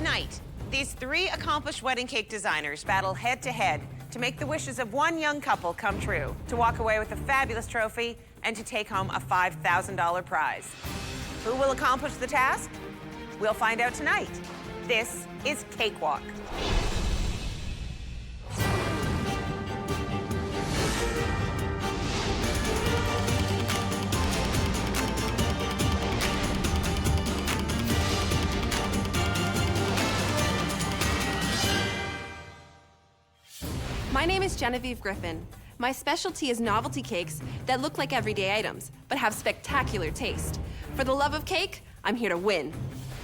Tonight, these three accomplished wedding cake designers battle head-to-head to make the wishes of one young couple come true, to walk away with a fabulous trophy and to take home a $5,000 prize. Who will accomplish the task? We'll find out tonight. This is Cakewalk. My name is Genevieve Griffin. My specialty is novelty cakes that look like everyday items, but have spectacular taste. For the love of cake, I'm here to win.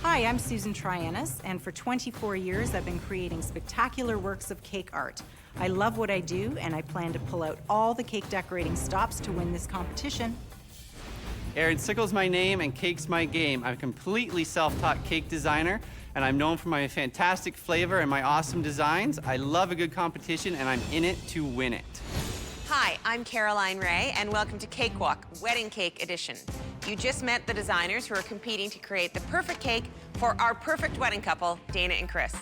Hi, I'm Susan Trianis, and for 24 years I've been creating spectacular works of cake art. I love what I do, and I plan to pull out all the cake decorating stops to win this competition. Aaron Sickle's my name, and cake's my game. I'm a completely self-taught cake designer, and I'm known for my fantastic flavor and my awesome designs. I love a good competition, and I'm in it to win it. Hi, I'm Caroline Ray, and welcome to Cakewalk, Wedding Cake Edition. You just met the designers who are competing to create the perfect cake for our perfect wedding couple, Dana and Chris.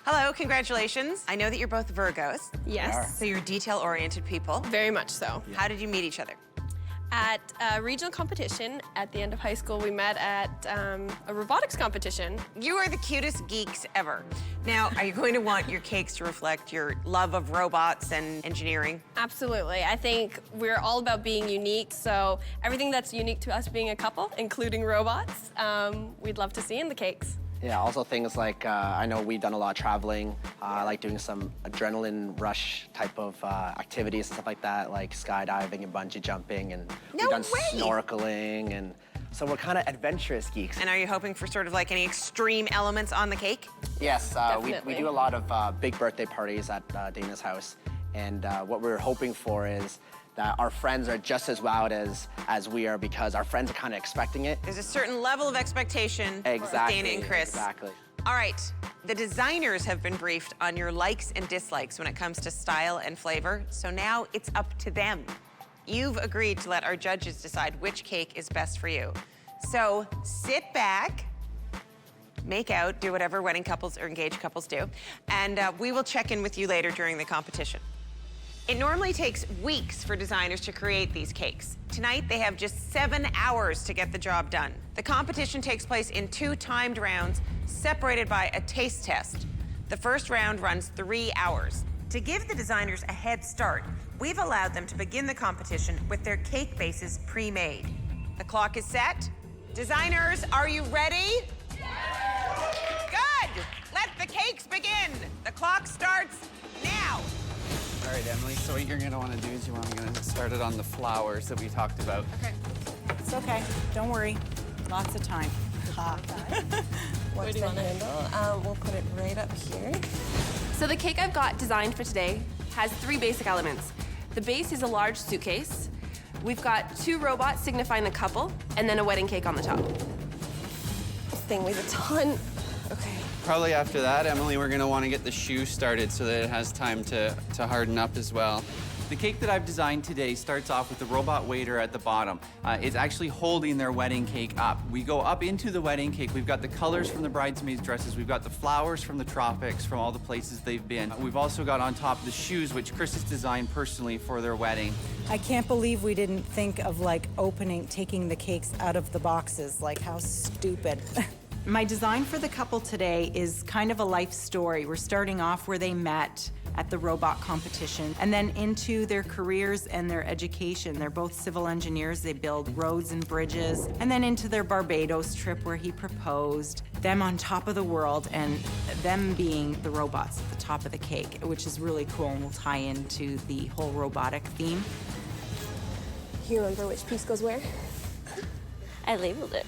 Hello, congratulations. I know that you're both Virgos. Yes. So you're detail-oriented people. Very much so. How did you meet each other? At a regional competition at the end of high school, we met at a robotics competition. You are the cutest geeks ever. Now, are you going to want your cakes to reflect your love of robots and engineering? Absolutely. I think we're all about being unique, so everything that's unique to us being a couple, including robots, we'd love to see in the cakes. Yeah, also things like, I know we've done a lot of traveling. I like doing some adrenaline rush type of activities and stuff like that, like skydiving and bungee jumping, and we've done snorkeling, and so we're kind of adventurous geeks. And are you hoping for sort of like any extreme elements on the cake? Yes, we do a lot of big birthday parties at Dana's house, and what we're hoping for is that our friends are just as wowed as we are, because our friends are kind of expecting it. There's a certain level of expectation with Dana and Chris. Exactly. All right, the designers have been briefed on your likes and dislikes when it comes to style and flavor, so now it's up to them. You've agreed to let our judges decide which cake is best for you. So sit back, make out, do whatever wedding couples or engaged couples do, and we will check in with you later during the competition. It normally takes weeks for designers to create these cakes. Tonight, they have just 7 hours to get the job done. The competition takes place in 2 timed rounds, separated by a taste test. The first round runs 3 hours. To give the designers a head start, we've allowed them to begin the competition with their cake bases pre-made. The clock is set. Designers, are you ready? Yes! Good! Let the cakes begin. The clock starts now. All right, Emily, so what you're gonna wanna do is you're gonna start it on the flowers that we talked about. Okay. It's okay, don't worry, lots of time. Where do you want to handle? We'll put it right up here. So the cake I've got designed for today has 3 basic elements. The base is a large suitcase. We've got 2 robots signifying the couple, and then a wedding cake on the top. This thing weighs a ton. Okay. Probably after that, Emily, we're gonna wanna get the shoe started so that it has time to harden up as well. The cake that I've designed today starts off with the robot waiter at the bottom. It's actually holding their wedding cake up. We go up into the wedding cake. We've got the colors from the bridesmaids' dresses. We've got the flowers from the tropics, from all the places they've been. We've also got on top the shoes, which Chris has designed personally for their wedding. I can't believe we didn't think of like taking the cakes out of the boxes. Like, how stupid. My design for the couple today is kind of a life story. We're starting off where they met at the robot competition, and then into their careers and their education. They're both civil engineers. They build roads and bridges, and then into their Barbados trip where he proposed, them on top of the world, and them being the robots at the top of the cake, which is really cool and will tie into the whole robotic theme. You remember which piece goes where? I labeled it.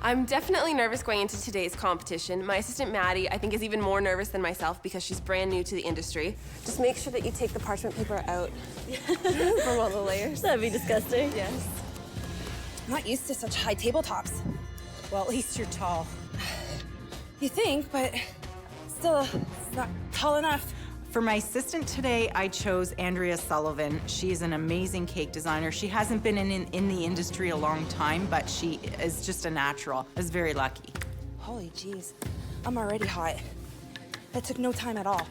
I'm definitely nervous going into today's competition. My assistant, Maddie, I think is even more nervous than myself because she's brand new to the industry. Just make sure that you take the parchment paper out from all the layers. That'd be disgusting. Yes. I'm not used to such high tabletops. Well, at least you're tall. You think, but still, it's not tall enough. For my assistant today, I chose Andrea Sullivan. She's an amazing cake designer. She hasn't been in the industry a long time, but she is just a natural. I was very lucky. Holy jeez. I'm already hot. That took no time at all.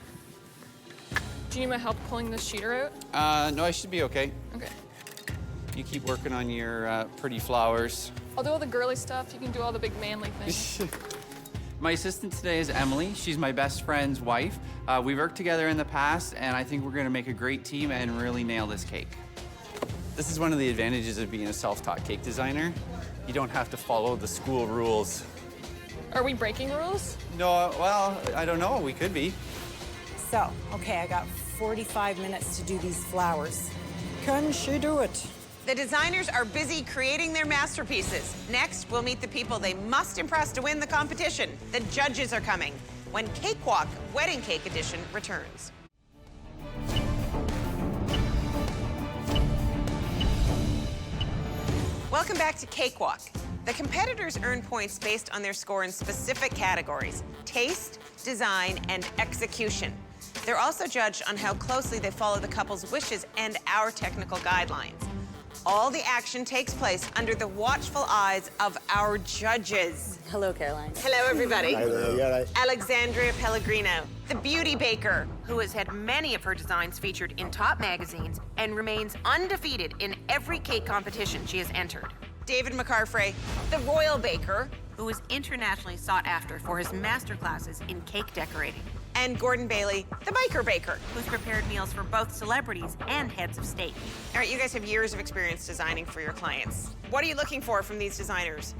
Do you need my help pulling this sheeter out? No, I should be okay. Okay. You keep working on your pretty flowers. I'll do all the girly stuff. You can do all the big manly things. My assistant today is Emily. She's my best friend's wife. We've worked together in the past, and I think we're gonna make a great team and really nail this cake. This is one of the advantages of being a self-taught cake designer. You don't have to follow the school rules. Are we breaking rules? No, well, I don't know, we could be. So, okay, I got 45 minutes to do these flowers. Can she do it? The designers are busy creating their masterpieces. Next, we'll meet the people they must impress to win the competition. The judges are coming when Cakewalk Wedding Cake Edition returns. Welcome back to Cakewalk. The competitors earn points based on their score in specific categories: taste, design, and execution. They're also judged on how closely they follow the couple's wishes and our technical guidelines. All the action takes place under the watchful eyes of our judges. Hello, Caroline. Hello, everybody. Hi there, you all right? Alexandria Pellegrino, the beauty baker, who has had many of her designs featured in top magazines and remains undefeated in every cake competition she has entered. David McCarfray, the royal baker, who is internationally sought after for his masterclasses in cake decorating. And Gordon Bailey, the biker baker, who's prepared meals for both celebrities and heads of state. All right, you guys have years of experience designing for your clients. What are you looking for from these designers?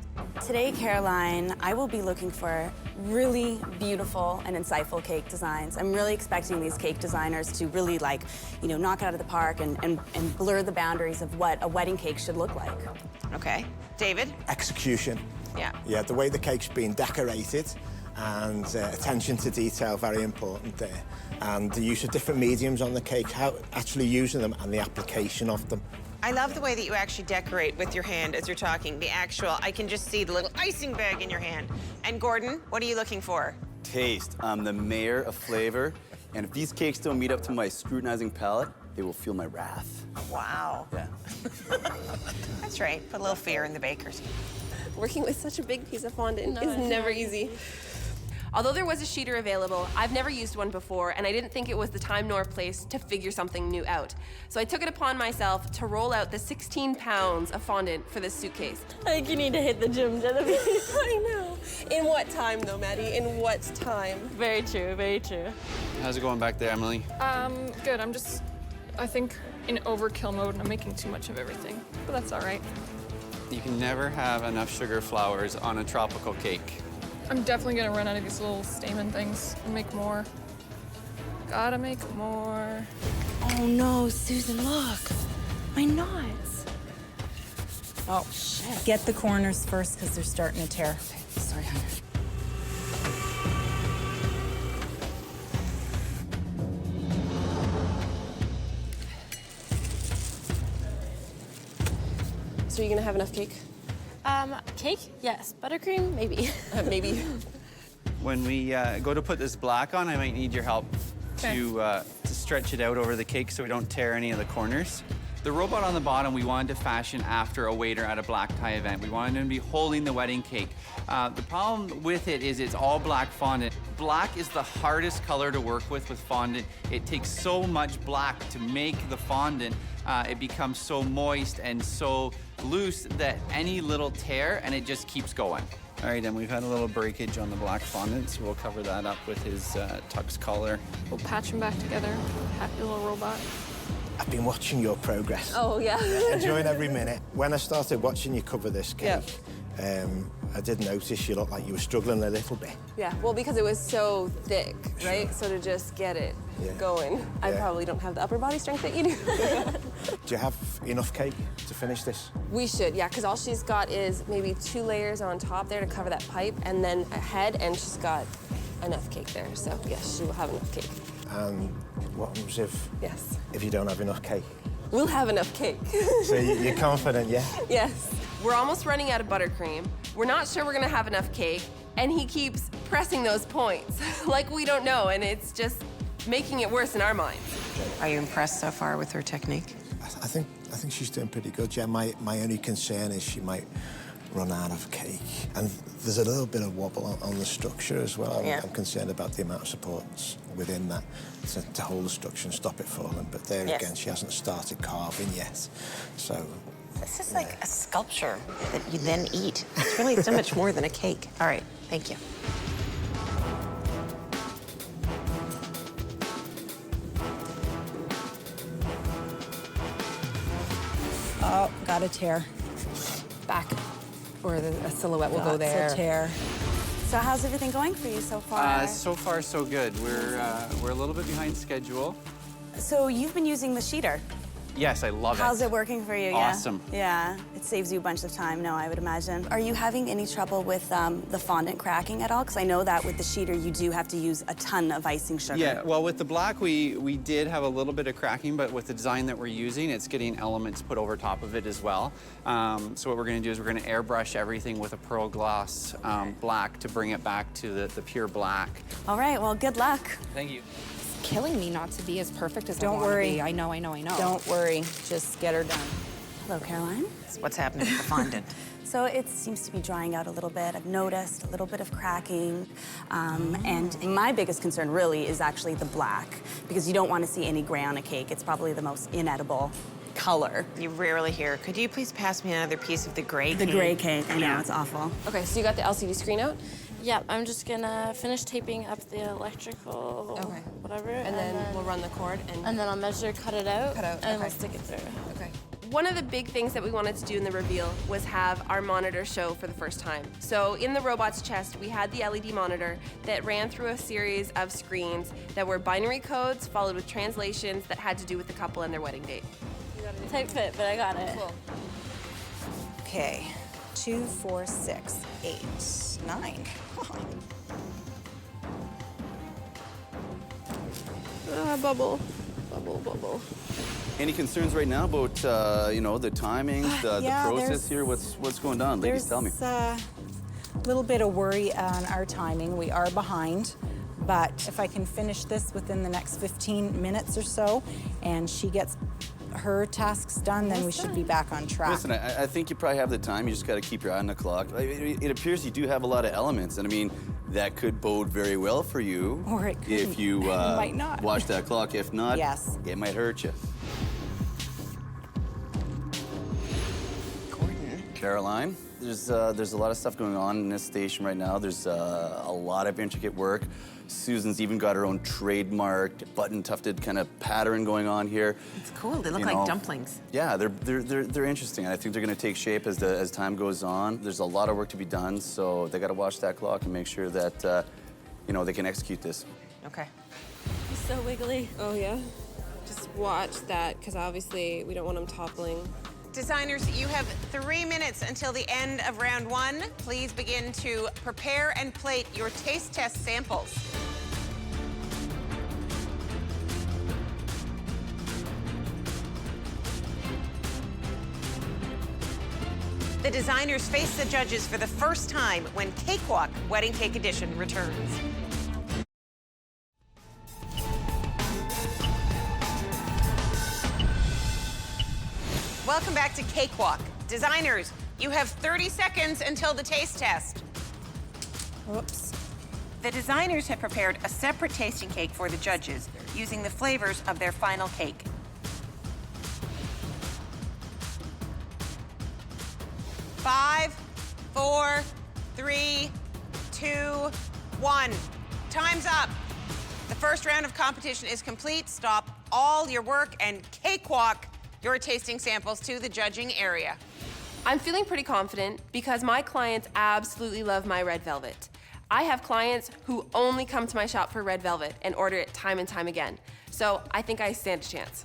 Today, Caroline, I will be looking for really beautiful and insightful cake designs. I'm really expecting these cake designers to really, like, knock it out of the park and blur the boundaries of what a wedding cake should look like. Okay. David? Execution. Yeah. Yeah, the way the cake's been decorated and attention to detail, very important there. And the use of different mediums on the cake, how actually using them and the application of them. I love the way that you actually decorate with your hand as you're talking. The actual, I can just see the little icing bag in your hand. And Gordon, what are you looking for? Taste. I'm the mayor of flavor, and if these cakes don't meet up to my scrutinizing palate, they will feel my wrath. Wow. Yeah. That's right. Put a little fear in the bakers. Working with such a big piece of fondant is never easy. Although there was a sheeter available, I've never used one before, and I didn't think it was the time nor place to figure something new out. So I took it upon myself to roll out the 16 pounds of fondant for this suitcase. I think you need to hit the gym, Genevieve. I know. In what time, though, Maddie? In what time? Very true, very true. How's it going back there, Emily? Good. I'm just, I think, in overkill mode, and I'm making too much of everything. But that's all right. You can never have enough sugar flowers on a tropical cake. I'm definitely gonna run out of these little stamen things and make more. Gotta make more. Oh no, Susan, look. My knots. Oh, shit. Get the corners first because they're starting to tear. Sorry, honey. So are you gonna have enough cake? Cake? Yes. Buttercream? Maybe. Maybe. When we go to put this black on, I might need your help to stretch it out over the cake so we don't tear any of the corners. The robot on the bottom we wanted to fashion after a waiter at a black tie event. We wanted him to be holding the wedding cake. The problem with it is it's all black fondant. Black is the hardest color to work with fondant. It takes so much black to make the fondant. It becomes so moist and so loose that any little tear and it just keeps going. All right, and we've had a little breakage on the black fondant, so we'll cover that up with his tux collar. We'll patch them back together. Happy little robot. I've been watching your progress. Oh, yeah. Enjoying every minute. When I started watching you cover this cake, I did notice you looked like you were struggling a little bit. Yeah, well, because it was so thick, right? Sure. So to just get it Yeah. going, I Yeah. probably don't have the upper body strength that you do. Do you have enough cake to finish this? We should, yeah, because all she's got is maybe 2 layers on top there to cover that pipe, and then a head, and she's got enough cake there. So yes, she will have enough cake. And what happens if you don't have enough cake? We'll have enough cake. So you're confident, yeah? Yes. We're almost running out of buttercream. We're not sure we're gonna have enough cake, and he keeps pressing those points like we don't know, and it's just making it worse in our minds. Are you impressed so far with her technique? I think she's doing pretty good, yeah. My only concern is she might run out of cake. And there's a little bit of wobble on the structure as well. Yeah. I'm concerned about the amount of supports within that to hold the structure and stop it falling. But there again, she hasn't started carving yet. So this is like a sculpture that you then eat. It's really so much more than a cake. All right, thank you. Oh, got a tear. Back. Or a silhouette will go That's there. a tear. So how's everything going for you so far? So far, so good. We're a little bit behind schedule. So you've been using the sheeter. Yes, I love it. How's it working for you? Awesome. Yeah, it saves you a bunch of time, no, I would imagine. Are you having any trouble with the fondant cracking at all? Because I know that with the sheeter, you do have to use a ton of icing sugar. Yeah, well, with the black, we did have a little bit of cracking, but with the design that we're using, it's getting elements put over top of it as well. So what we're gonna do is we're gonna airbrush everything with a pearl gloss black to bring it back to the pure black. All right, well, good luck. Thank you. Killing me not to be as perfect as I Don't want to worry. be. I know. Don't worry, just get her done. Hello, Caroline. What's happening with the fondant? So it seems to be drying out a little bit. I've noticed a little bit of cracking. And my biggest concern really is actually the black, because you don't want to see any gray on a cake. It's probably the most inedible color. You rarely hear. Could you please pass me another piece of the gray The cake? gray cake, I know, it's awful. Okay, so you got the LCD screen out? Yep, I'm just gonna finish taping up the electrical whatever. And then we'll run the cord And then I'll measure, cut it out, and okay. we'll stick it through. Okay. One of the big things that we wanted to do in the reveal was have our monitor show for the first time. So in the robot's chest, we had the LED monitor that ran through a series of screens that were binary codes followed with translations that had to do with the couple and their wedding date. Tight fit, but I got it. Cool. Okay, 2, 4, 6, 8, 9. Bubble, bubble, bubble. Any concerns right now about, you know, the timings, the Yeah, process there's- here? What's going on? Ladies, tell me. There's a little bit of worry on our timing. We are behind, but if I can finish this within the next 15 minutes or so, and she gets her tasks done, then we should be back on track. Listen, I think you probably have the time. You just got to keep your eye on the clock. It appears you do have a lot of elements, and I mean, that could bode very well for you. Or it couldn't. If you It might not. watch that clock. If not, Yes. it might hurt you. Gordon. Caroline, there's a lot of stuff going on in this station right now. There's a lot of intricate work. Susan's even got her own trademarked button-tufted kind of pattern going on here. It's cool. They look You like know, dumplings. Yeah, they're interesting. I think they're going to take shape as time goes on. There's a lot of work to be done, so they got to watch that clock and make sure that you know, they can execute this. Okay. It's so wiggly. Oh yeah? Just watch that, because obviously we don't want them toppling. Designers, you have 3 minutes until the end of round 1. Please begin to prepare and plate your taste test samples. The designers face the judges for the first time when Cakewalk Wedding Cake Edition returns. Welcome back to Cakewalk. Designers, you have 30 seconds until the taste test. Whoops. The designers have prepared a separate tasting cake for the judges using the flavors of their final cake. Five, 4, 3, 2, 1. Time's up. The first round of competition is complete. Stop all your work and cakewalk your tasting samples to the judging area. I'm feeling pretty confident because my clients absolutely love my red velvet. I have clients who only come to my shop for red velvet and order it time and time again. So I think I stand a chance.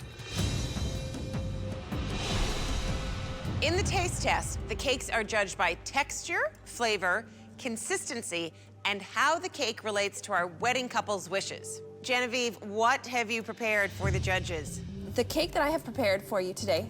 In the taste test, the cakes are judged by texture, flavor, consistency, and how the cake relates to our wedding couple's wishes. Genevieve, what have you prepared for the judges? The cake that I have prepared for you today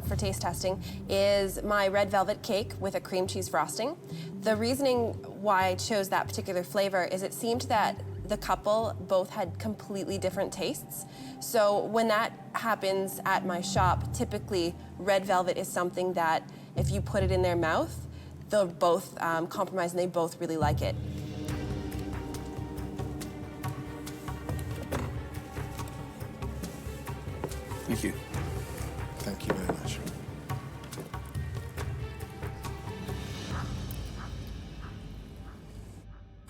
for taste testing is my red velvet cake with a cream cheese frosting. The reasoning why I chose that particular flavor is it seemed that the couple both had completely different tastes. So when that happens at my shop, typically red velvet is something that if you put it in their mouth, they'll both compromise and they both really like it. Thank you. Thank you very much.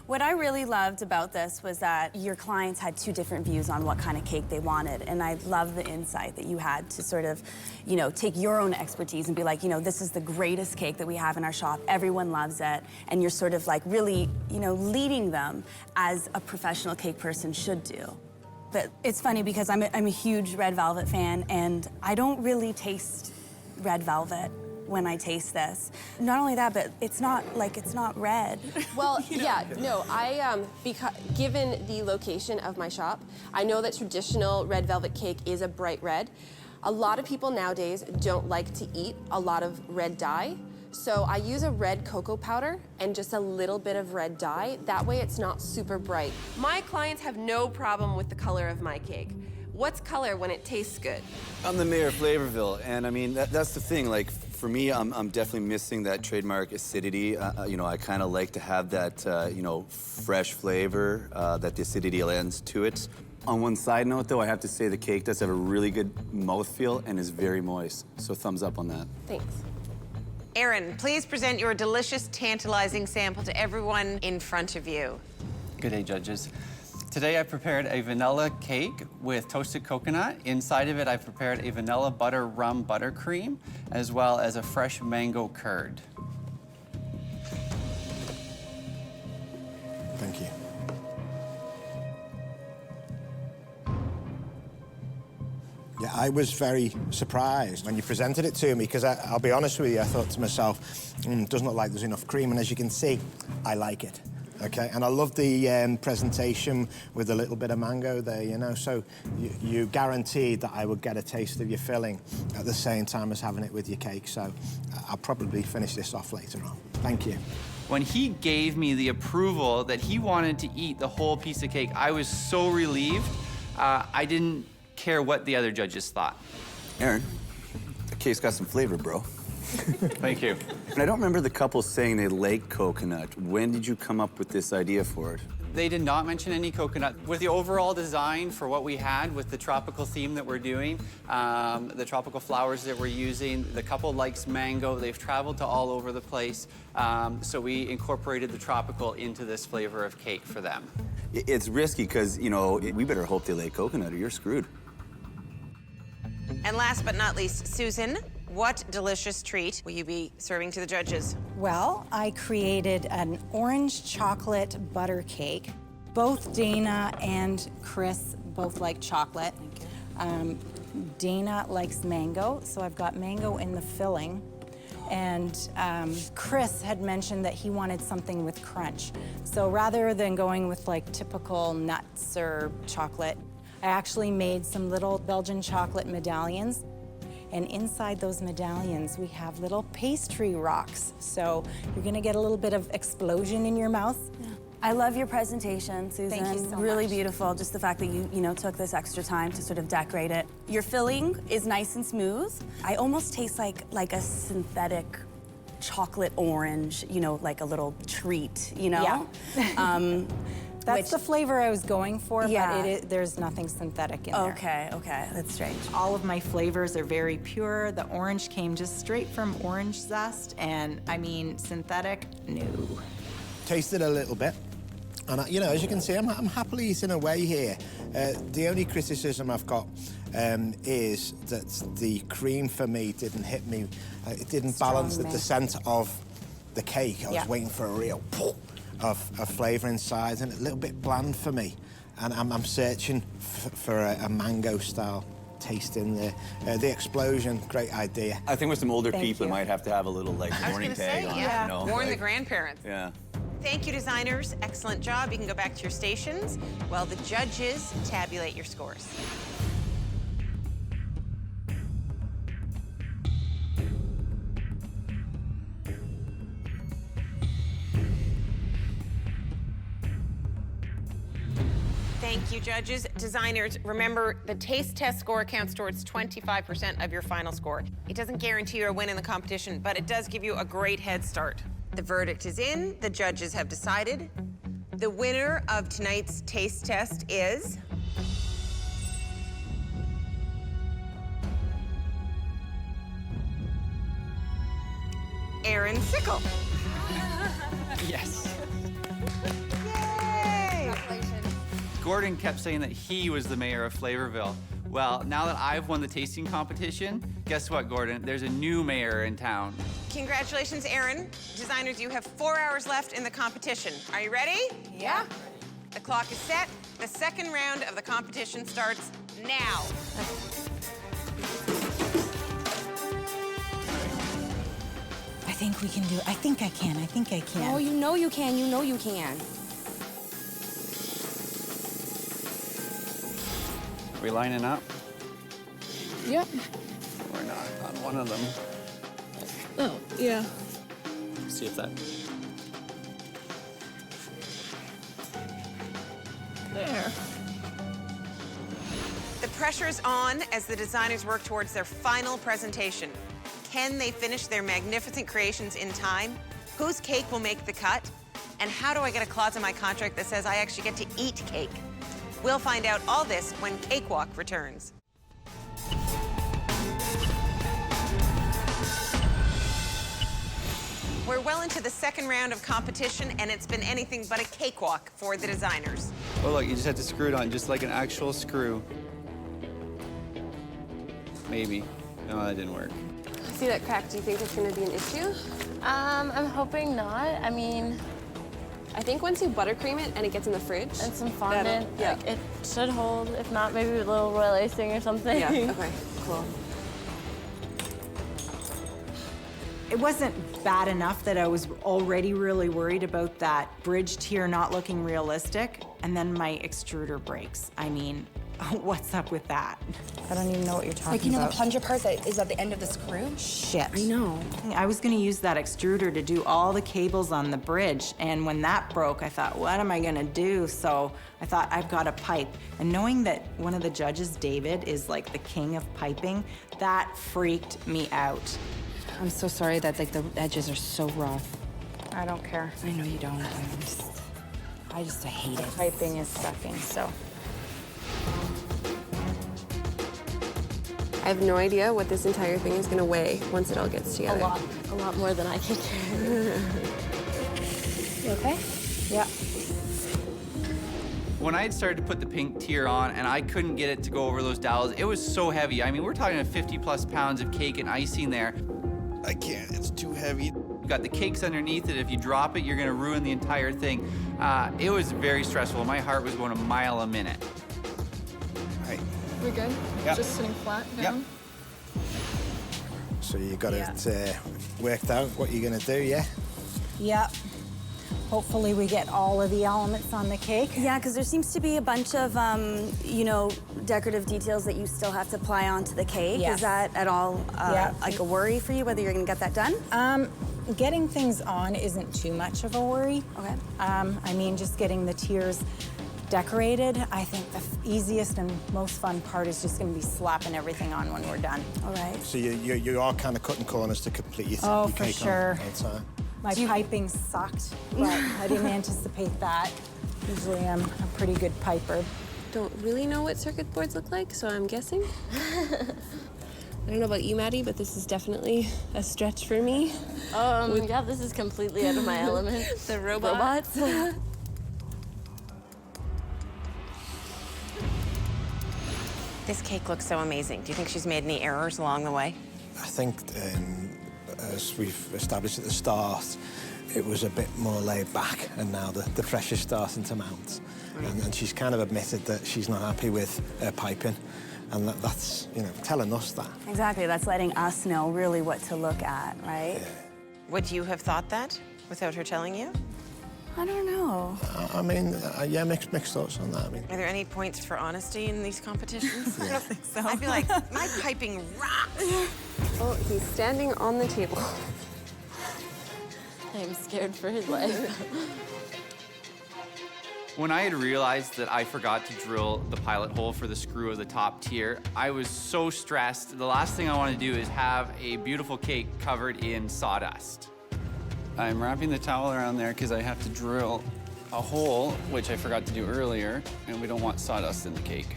What I really loved about this was that your clients had two different views on what kind of cake they wanted, and I love the insight that you had to sort of, you know, take your own expertise and be like, you know, this is the greatest cake that we have in our shop, everyone loves it, and you're sort of like really, you know, leading them as a professional cake person should do. But it's funny because I'm a huge red velvet fan, and I don't really taste red velvet when I taste this. Not only that, but it's not red. Well, yeah, no, because given the location of my shop, I know that traditional red velvet cake is a bright red. A lot of people nowadays don't like to eat a lot of red dye. So I use a red cocoa powder and just a little bit of red dye. That way it's not super bright. My clients have no problem with the color of my cake. What's color when it tastes good? I'm the mayor of Flavorville, and I mean, that's the thing. Like, for me, I'm definitely missing that trademark acidity. You know, I kind of like to have that, you know, fresh flavor that the acidity lends to it. On one side note, though, I have to say the cake does have a really good mouthfeel and is very moist. So thumbs up on that. Thanks. Aaron, please present your delicious, tantalizing sample to everyone in front of you. Good day, judges. Today I prepared a vanilla cake with toasted coconut. Inside of it, I prepared a vanilla butter rum buttercream, as well as a fresh mango curd. Thank you. Yeah, I was very surprised when you presented it to me, because I'll be honest with you, I thought to myself, doesn't look like there's enough cream, and as you can see, I like it. Okay, and I love the presentation with a little bit of mango there, you know, so you guaranteed that I would get a taste of your filling at the same time as having it with your cake, so I'll probably finish this off later on. Thank you. When he gave me the approval that he wanted to eat the whole piece of cake, I was so relieved. I didn't care what the other judges thought. Aaron, the cake's got some flavor, bro. Thank you. And I don't remember the couple saying they like coconut. When did you come up with this idea for it? They did not mention any coconut. With the overall design for what we had with the tropical theme that we're doing, the tropical flowers that we're using, the couple likes mango. They've traveled to all over the place. So we incorporated the tropical into this flavor of cake for them. It's risky because, you know, we better hope they like coconut or you're screwed. And last but not least, Susan, what delicious treat will you be serving to the judges? Well, I created an orange chocolate butter cake. Both Dana and Chris both like chocolate. Dana likes mango, so I've got mango in the filling. And Chris had mentioned that he wanted something with crunch. So rather than going with like typical nuts or chocolate, I actually made some little Belgian chocolate medallions. And inside those medallions, we have little pastry rocks. So you're gonna get a little bit of explosion in your mouth. Yeah. I love your presentation, Susan. Thank you so really much. Beautiful, just the fact that you know, took this extra time to sort of decorate it. Your filling is nice and smooth. I almost taste like a synthetic chocolate orange, you know, like a little treat, you know? Yeah. That's the flavor I was going for, yeah. But there's nothing synthetic in there. Okay, that's strange. All of my flavors are very pure. The orange came just straight from orange zest, and I mean, synthetic, no. Tasted a little bit, and you know, as you can see, I'm happily eating away here. The only criticism I've got is that the cream for me didn't hit me. It didn't balance the descent of the cake. I was waiting for a real pull of flavour inside, and a little bit bland for me. And I'm searching for a mango-style taste in there. The explosion, great idea. I think with some older people, might have to have a little like warning tag on it. You know? Warn the grandparents. Yeah. Thank you, designers. Excellent job. You can go back to your stations while the judges tabulate your scores. Thank you, judges. Designers, remember, the taste test score counts towards 25% of your final score. It doesn't guarantee you a win in the competition, but it does give you a great head start. The verdict is in. The judges have decided. The winner of tonight's taste test is... Aaron Sickle. Yes. Yay! Gordon kept saying that he was the mayor of Flavorville. Well, now that I've won the tasting competition, guess what, Gordon? There's a new mayor in town. Congratulations, Aaron. Designers, you have 4 hours left in the competition. Are you ready? Yeah. The clock is set. The second round of the competition starts now. I think we can do it. I think I can. I think I can. Oh, you know you can. You know you can. We lining up? Yep. We're not on one of them. Oh, yeah. See if that... There. The pressure's on as the designers work towards their final presentation. Can they finish their magnificent creations in time? Whose cake will make the cut? And how do I get a clause in my contract that says I actually get to eat cake? We'll find out all this when Cakewalk returns. We're well into the second round of competition, and it's been anything but a cakewalk for the designers. Oh, look, you just have to screw it on, just like an actual screw. Maybe. No, that didn't work. See that crack? Do you think it's going to be an issue? I'm hoping not. I mean, I think once you buttercream it and it gets in the fridge, and some fondant, yeah. like, it should hold. If not, maybe a little royal icing or something. Yeah, okay, cool. It wasn't bad enough that I was already really worried about that bridge tier not looking realistic, and then my extruder breaks. I mean, what's up with that? I don't even know what you're talking Like, you know, about. the plunger part that is at the end of the screw? Shit. I know. I was gonna use that extruder to do all the cables on the bridge, and when that broke, I thought, what am I gonna do? So I thought, I've got a pipe. And knowing that one of the judges, David, is like the king of piping, that freaked me out. I'm so sorry that, like, the edges are so rough. I don't care. I know you don't. I hate it. Piping is sucking, so. I have no idea what this entire thing is going to weigh once it all gets together. A lot more than I can carry. You okay? Yeah. When I had started to put the pink tier on and I couldn't get it to go over those dowels, it was so heavy. I mean, we're talking 50+ pounds of cake and icing there. I can't, it's too heavy. You've got the cakes underneath it. If you drop it, you're gonna ruin the entire thing. It was very stressful. My heart was going a mile a minute. All right. We good? Yep. Just sitting flat down? So you got it worked out what you're gonna do, yeah? Yep. Hopefully we get all of the elements on the cake. Yeah, because there seems to be a bunch of, you know, decorative details that you still have to apply onto the cake. Yes. Is that at all like a worry for you, whether you're gonna get that done? Getting things on isn't too much of a worry. Okay. I mean, just getting the tiers decorated, I think the easiest and most fun part is just gonna be slapping everything on when we're done. All right. So you are kind of cutting corners to complete your for cake sure. all the time. My piping sucked, but I didn't anticipate that. Usually I'm a pretty good piper. Don't really know what circuit boards look like, so I'm guessing. I don't know about you, Maddie, but this is definitely a stretch for me. Yeah, this is completely out of my element. The robots. This cake looks so amazing. Do you think she's made any errors along the way? I think, as we've established at the start, it was a bit more laid back, and now the pressure's starting to mount. And she's kind of admitted that she's not happy with her piping, and that's, you know, telling us that. Exactly, that's letting us know really what to look at, right? Yeah. Would you have thought that without her telling you? I don't know. I mean, yeah, mixed thoughts on that. I mean, Are there any points for honesty in these competitions? I don't think so. I'd be like, my piping rocks. Oh, he's standing on the table. I'm scared for his life. When I had realized that I forgot to drill the pilot hole for the screw of the top tier, I was so stressed. The last thing I want to do is have a beautiful cake covered in sawdust. I'm wrapping the towel around there because I have to drill a hole, which I forgot to do earlier, and we don't want sawdust in the cake.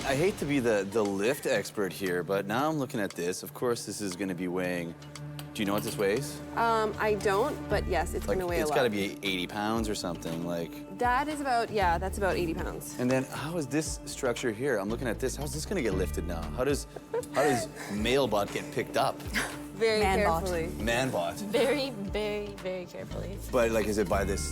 I hate to be the lift expert here, but now I'm looking at this. Of course, this is going to be weighing. Do you know what this weighs? I don't, but yes, it's Like, gonna weigh a lot. it's got to be 80 pounds or something. Like. That is about, yeah, that's about 80 pounds. And then how is this structure here? I'm looking at this. How's this going to get lifted now? How does Mailbot get picked up? Very Man-bot. carefully. Manbot. Very, very, very carefully. But like, is it by this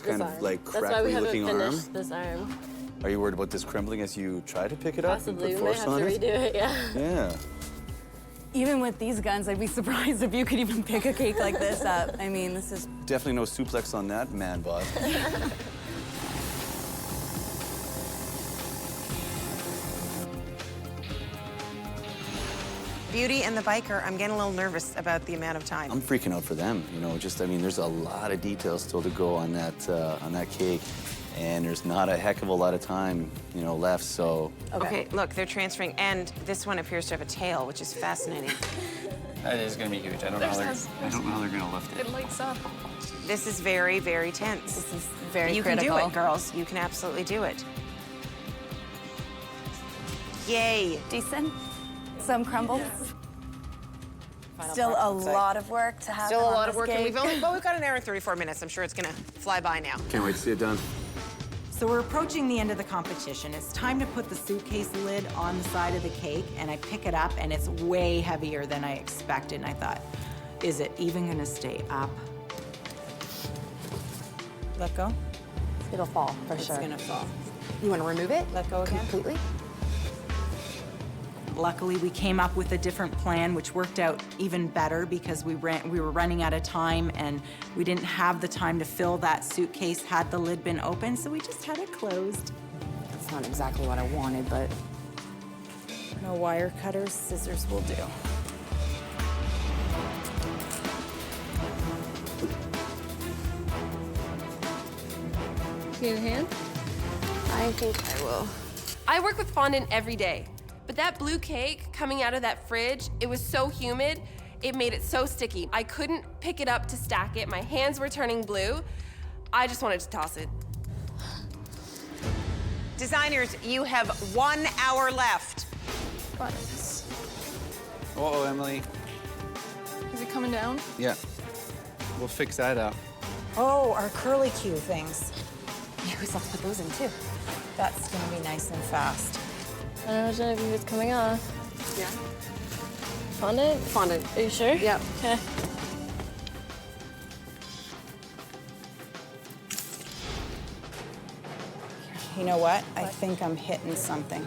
kind of arm. like That's why we haven't crackly-looking arm? finished this arm. Are you worried about this crumbling as you try to pick it up Possibly, and we put might have force to on redo it? it, yeah. Yeah. Even with these guns, I'd be surprised if you could even pick a cake like this up. I mean, this is... Definitely no suplex on that, Manbot. Beauty and the biker, I'm getting a little nervous about the amount of time. I'm freaking out for them. You know, just I mean, there's a lot of details still to go on that cake, and there's not a heck of a lot of time, you know, left. So. Okay, look, they're transferring, and this one appears to have a tail, which is fascinating. That is going to be huge. I don't know how they're going to lift it. It lights up. This is very, very tense. This is very You critical. can do it, girls. You can absolutely do it. Yay. Decent. Some crumbles. Still a lot of work to happen. Still a on lot of this work, and cake. we've got an hour and 34 minutes. I'm sure it's gonna fly by now. Can't wait to see it done. So we're approaching the end of the competition. It's time to put the suitcase lid on the side of the cake, and I pick it up, and it's way heavier than I expected. And I thought, is it even gonna stay up? Let go. It'll fall, for sure. It's gonna fall. You want to remove it? Let go again. Completely? Luckily, we came up with a different plan, which worked out even better because we were running out of time and we didn't have the time to fill that suitcase had the lid been open, so we just had it closed. That's not exactly what I wanted, but... No wire cutters, scissors will do. Need a hand? I think I will. I work with fondant every day, but that blue cake coming out of that fridge, it was so humid, it made it so sticky. I couldn't pick it up to stack it. My hands were turning blue. I just wanted to toss it. Designers, you have 1 hour left. Got it. Uh-oh, Emily. Is it coming down? Yeah. We'll fix that up. Oh, our curly Q things. Yeah, we still have to put those in, too. That's gonna be nice and fast. I don't know, Genevieve, it's coming off. Yeah. Fondant? Fondant. Are you sure? Yep. Okay. You know what? I think I'm hitting something.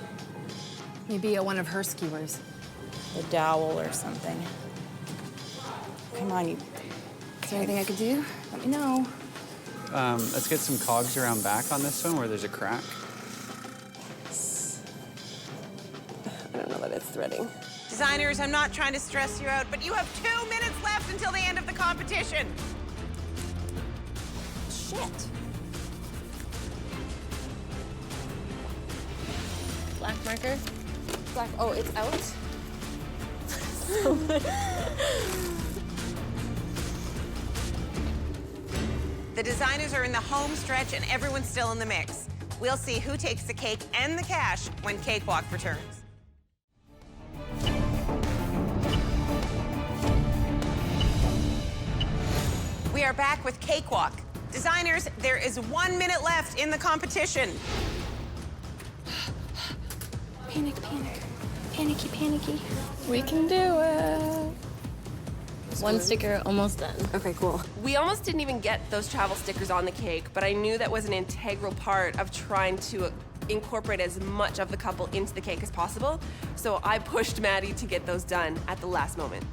Maybe one of her skewers. The dowel or something. Come on, you. Is there anything I could do? Let me know. Let's get some cogs around back on this one where there's a crack. I don't know that it's threading. Designers, I'm not trying to stress you out, but you have 2 minutes left until the end of the competition. Shit. Black marker? Black, oh, it's out? The designers are in the home stretch and everyone's still in the mix. We'll see who takes the cake and the cash when Cakewalk returns. We are back with Cakewalk. Designers, there is 1 minute left in the competition. Panic, panic. Panicky, panicky. We can do it. One sticker almost done. Okay, cool. We almost didn't even get those travel stickers on the cake, but I knew that was an integral part of trying to incorporate as much of the couple into the cake as possible. So I pushed Maddie to get those done at the last moment.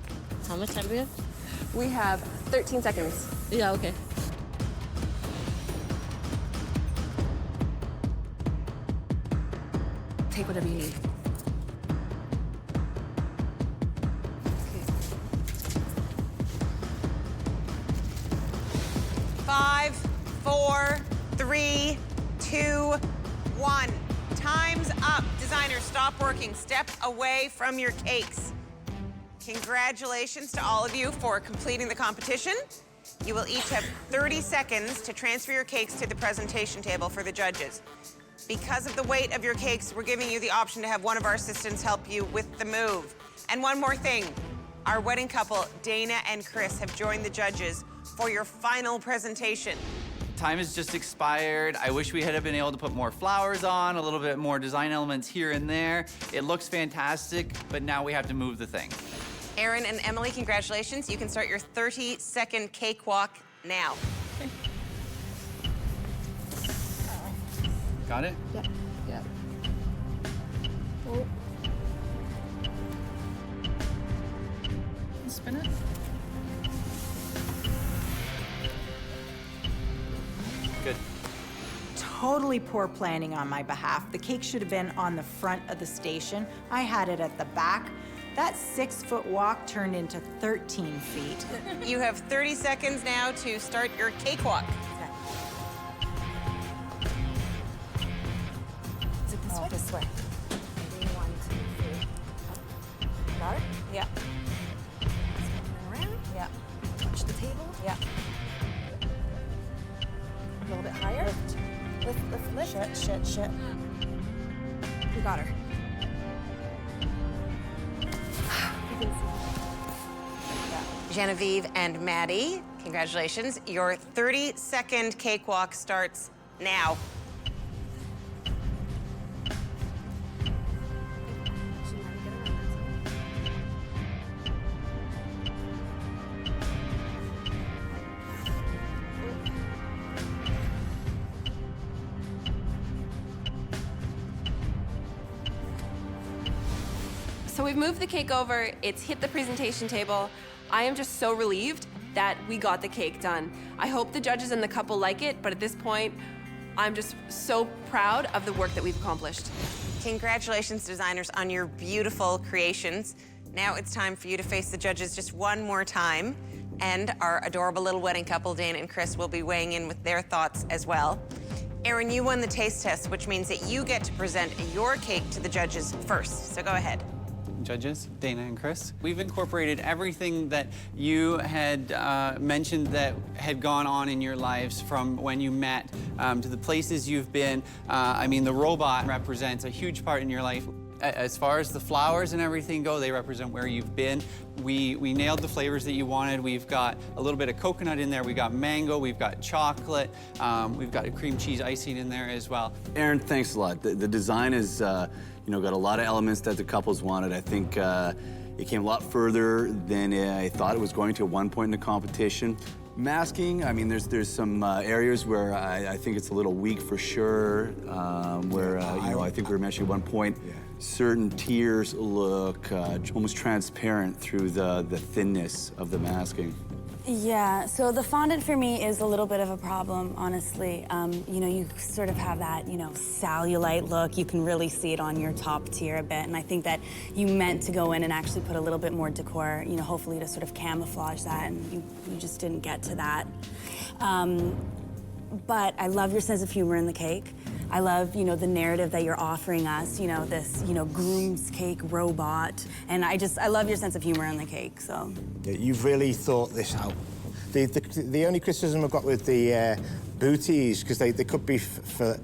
How much time do we have? We have 13 seconds. Yeah, okay. Take whatever you need. 5, 4, 3, 2, 1. Time's up. Designers, stop working. Step away from your cakes. Congratulations to all of you for completing the competition. You will each have 30 seconds to transfer your cakes to the presentation table for the judges. Because of the weight of your cakes, we're giving you the option to have one of our assistants help you with the move. And one more thing, our wedding couple, Dana and Chris, have joined the judges for your final presentation. Time has just expired. I wish we had been able to put more flowers on, a little bit more design elements here and there. It looks fantastic, but now we have to move the thing. Erin and Emily, congratulations. You can start your 30-second cakewalk now. Got it? Yeah. Yeah. Oh. Spin it. Good. Totally poor planning on my behalf. The cake should have been on the front of the station. I had it at the back. That 6-foot walk turned into 13 feet. You have 30 seconds now to start your cakewalk. Is it this way? This way. Maybe 1, 2, 3. Got it? Yeah. Spin around. Yeah. Touch the table. Yeah. A little bit higher. Lift. Shit. You got her. Genevieve and Maddie, congratulations. Your 30-second cakewalk starts now. So we've moved the cake over, it's hit the presentation table. I am just so relieved that we got the cake done. I hope the judges and the couple like it, but at this point, I'm just so proud of the work that we've accomplished. Congratulations, designers, on your beautiful creations. Now it's time for you to face the judges just one more time, and our adorable little wedding couple, Dana and Chris, will be weighing in with their thoughts as well. Erin, you won the taste test, which means that you get to present your cake to the judges first, so go ahead. Judges, Dana and Chris. We've incorporated everything that you had mentioned that had gone on in your lives from when you met to the places you've been. I mean, the robot represents a huge part in your life. As far as the flowers and everything go, they represent where you've been. We nailed the flavors that you wanted. We've got a little bit of coconut in there. We've got mango, we've got chocolate. We've got a cream cheese icing in there as well. Erin, thanks a lot. The design is, got a lot of elements that the couples wanted. I think it came a lot further than I thought it was going to at one point in the competition. Masking, I mean, there's some areas where I think it's a little weak for sure, where, I think we were mentioning at one point, certain tiers look almost transparent through the thinness of the masking. Yeah, so the fondant for me is a little bit of a problem, honestly. You sort of have that, cellulite look. You can really see it on your top tier a bit, and I think that you meant to go in and actually put a little bit more decor, hopefully to sort of camouflage that, and you just didn't get to that. But I love your sense of humor in the cake. I love, the narrative that you're offering us, this, groom's cake robot. And I love your sense of humor in the cake, so. Yeah, you've really thought this out. The only criticism I've got with the booties, because they could be for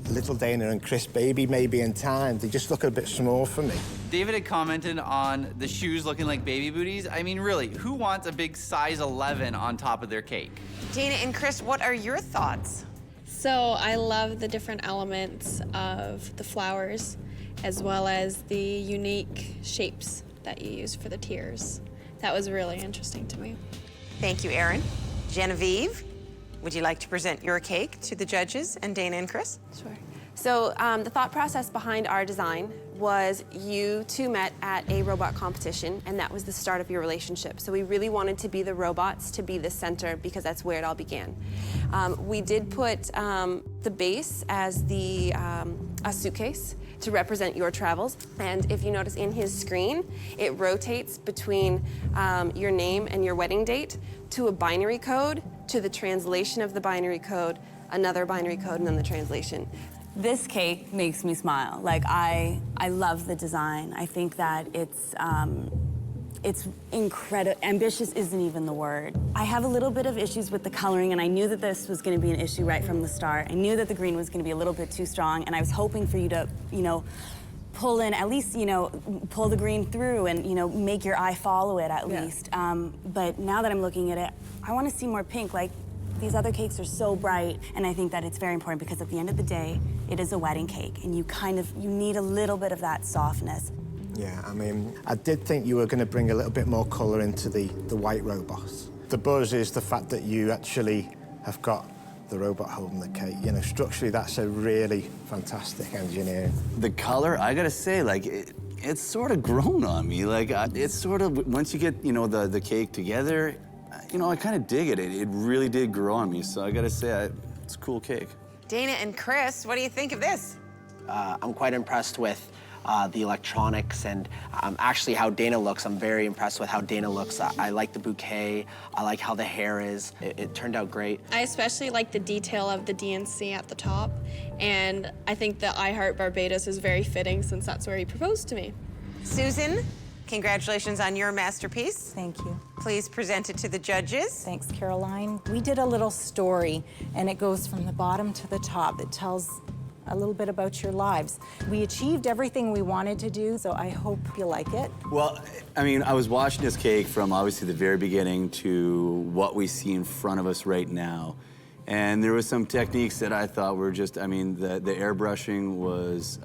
little Dana and Chris baby maybe in time, they just look a bit small for me. David had commented on the shoes looking like baby booties. I mean, really, who wants a big size 11 on top of their cake? Dana and Chris, what are your thoughts? So I love the different elements of the flowers, as well as the unique shapes that you use for the tiers. That was really interesting to me. Thank you, Erin. Genevieve, would you like to present your cake to the judges and Dana and Chris? Sure. So the thought process behind our design was you two met at a robot competition, and that was the start of your relationship. So we really wanted to be the robots to be the center because that's where it all began. We did put the base as a suitcase to represent your travels. And if you notice in his screen, it rotates between your name and your wedding date to a binary code, to the translation of the binary code, another binary code, and then the translation. This cake makes me smile. Like, I love the design. I think that it's incredible. Ambitious isn't even the word. I have a little bit of issues with the coloring, and I knew that this was going to be an issue right from the start. I knew that the green was going to be a little bit too strong, and I was hoping for you to, pull in, at least, pull the green through and, make your eye follow it at least. But now that I'm looking at it, I want to see more pink. Like, these other cakes are so bright, and I think that it's very important because at the end of the day, it is a wedding cake, and you need a little bit of that softness. Yeah, I mean, I did think you were going to bring a little bit more colour into the white robot. The buzz is the fact that you actually have got the robot holding the cake. Structurally, that's a really fantastic engineering. The color, I gotta say, like, it's sort of grown on me. Like, it's sort of, once you get, the cake together, I kind of dig it. It really did grow on me, so I gotta say, it's a cool cake. Dana and Chris, what do you think of this? I'm quite impressed with the electronics and actually how Dana looks. I'm very impressed with how Dana looks. I like the bouquet. I like how the hair is. It turned out great. I especially like the detail of the DNC at the top, and I think that I Heart Barbados is very fitting since that's where he proposed to me. Susan, congratulations on your masterpiece. Thank you. Please present it to the judges. Thanks, Caroline. We did a little story, and it goes from the bottom to the top. It tells a little bit about your lives. We achieved everything we wanted to do, so I hope you like it. Well, I mean, I was watching this cake from obviously the very beginning to what we see in front of us right now. And there was some techniques that I thought were just, I mean, the airbrushing was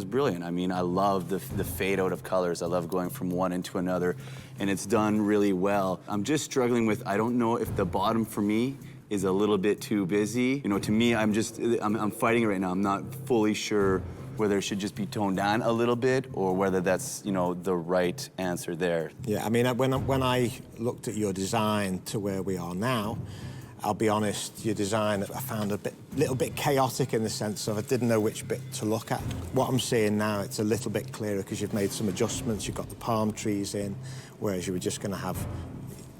brilliant. I mean, I love the fade out of colors. I love going from one into another, and it's done really well. I'm just struggling with, I don't know if the bottom for me is a little bit too busy. To me, I'm fighting it right now. I'm not fully sure whether it should just be toned down a little bit or whether that's, the right answer there. Yeah, I mean, when I looked at your design to where we are now, I'll be honest, your design I found a little bit chaotic in the sense of I didn't know which bit to look at. What I'm seeing now, it's a little bit clearer because you've made some adjustments. You've got the palm trees in, whereas you were just going to have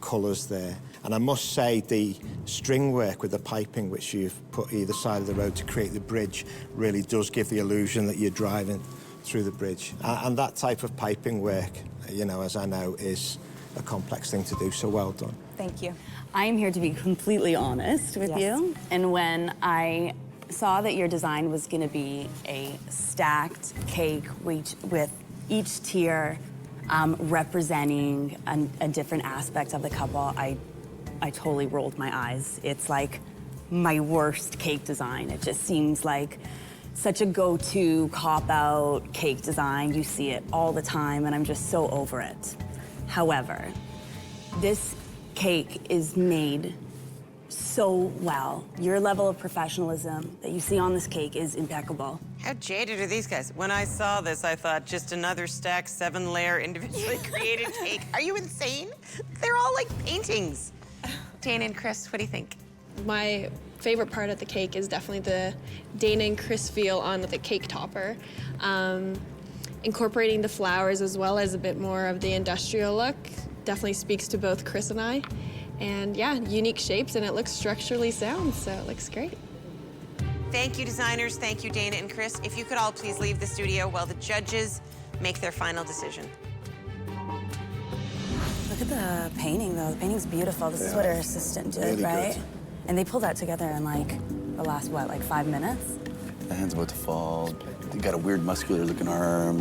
colours there. And I must say the string work with the piping which you've put either side of the road to create the bridge really does give the illusion that you're driving through the bridge. And that type of piping work, as I know, is a complex thing to do, so well done. Thank you. I am here to be completely honest with you. And when I saw that your design was going to be a stacked cake with each tier representing a different aspect of the couple, I totally rolled my eyes. It's like my worst cake design. It just seems like such a go-to cop-out cake design. You see it all the time, and I'm just so over it. However, this cake is made so well. Your level of professionalism that you see on this cake is impeccable. How jaded are these guys? When I saw this, I thought just another stacked 7-layer individually created cake. Are you insane? They're all like paintings. Dana and Chris, what do you think? My favorite part of the cake is definitely the Dana and Chris feel on the cake topper. Incorporating the flowers as well as a bit more of the industrial look definitely speaks to both Chris and I. And yeah, unique shapes, and it looks structurally sound, so it looks great. Thank you, designers. Thank you, Dana and Chris. If you could all please leave the studio while the judges make their final decision. Look at the painting, though. The painting's beautiful. This is what our assistant did, really right? Good. And they pulled that together in the last, 5 minutes? The hand's about to fall. You got a weird muscular-looking arm,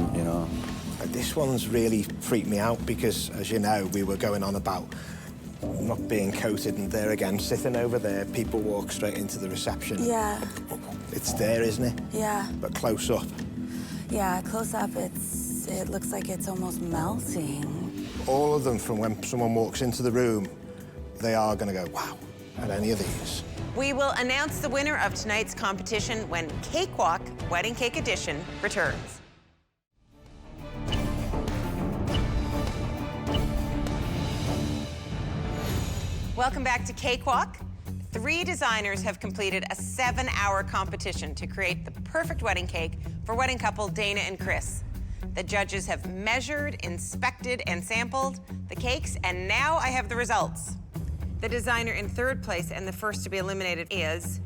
This one's really freaked me out because, as you know, we were going on about not being coated, and there again, sitting over there, people walk straight into the reception. Yeah. It's there, isn't it? Yeah. But close up. Yeah, close up, it looks like it's almost melting. All of them, from when someone walks into the room, they are going to go, wow, at any of these. We will announce the winner of tonight's competition when Cakewalk Wedding Cake Edition returns. Welcome back to Cakewalk. 3 designers have completed a 7-hour competition to create the perfect wedding cake for wedding couple Dana and Chris. The judges have measured, inspected, and sampled the cakes, and now I have the results. The designer in 3rd place and the first to be eliminated is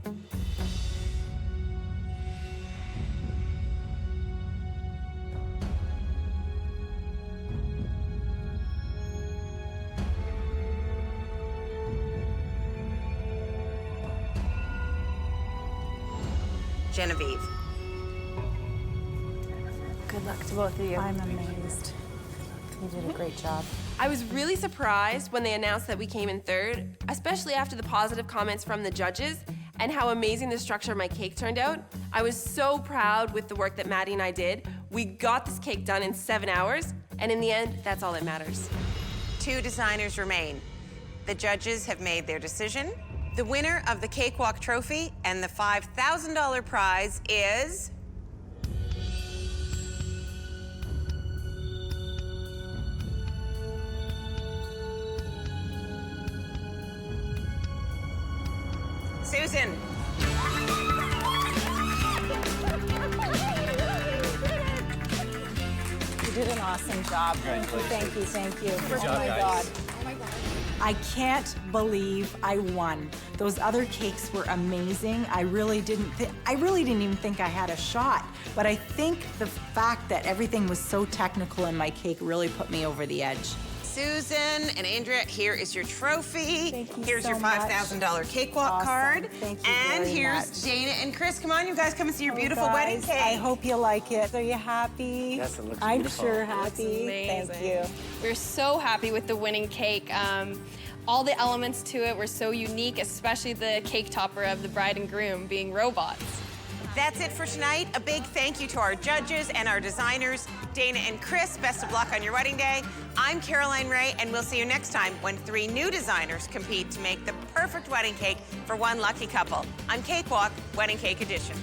Genevieve. Good luck to both of you. I'm amazed. You did a great job. I was really surprised when they announced that we came in third, especially after the positive comments from the judges and how amazing the structure of my cake turned out. I was so proud with the work that Maddie and I did. We got this cake done in 7 hours, and in the end, that's all that matters. 2 designers remain. The judges have made their decision. The winner of the Cakewalk Trophy and the $5,000 prize is... Susan. You did an awesome job. Thank you, thank you. Good Oh job, my guys. God. I can't believe I won. Those other cakes were amazing. I really didn't even think I had a shot. But I think the fact that everything was so technical in my cake really put me over the edge. Susan and Andrea, here is your trophy. Thank you Here's so your much. $5,000 Cakewalk Awesome. card. Thank you and very here's much. Dana and Chris. Come on, you guys, come and see your beautiful Guys, wedding cake. I hope you like it. Are you happy? Yes, it looks I'm beautiful. sure happy. Thank amazing. you. We're so happy with the winning cake. All the elements to it were so unique, especially the cake topper of the bride and groom being robots. That's it for tonight. A big thank you to our judges and our designers, Dana and Chris. Best of luck on your wedding day. I'm Caroline Ray, and we'll see you next time when 3 new designers compete to make the perfect wedding cake for one lucky couple. I'm Cakewalk, Wedding Cake Edition.